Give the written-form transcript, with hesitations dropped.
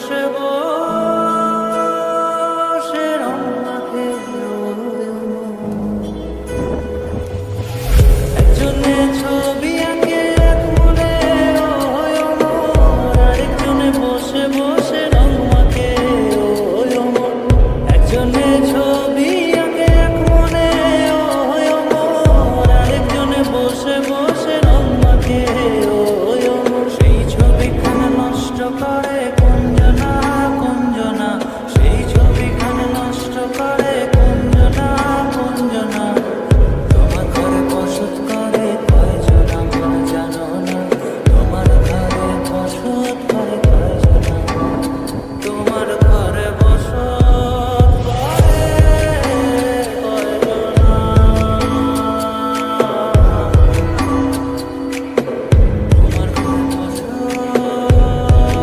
বসে বসে রং মাখে একজনে ছবি আঁকে এক মনে ওই অমর, আরেকজনে বসে বসে রং মাখে ওই অমর। একজনে ছবি আঁকে এক মনে ওই অমর, আরেকজনে বসে বসে রং মাখে ওই অমর। সেই ছবিখানা নষ্ট করে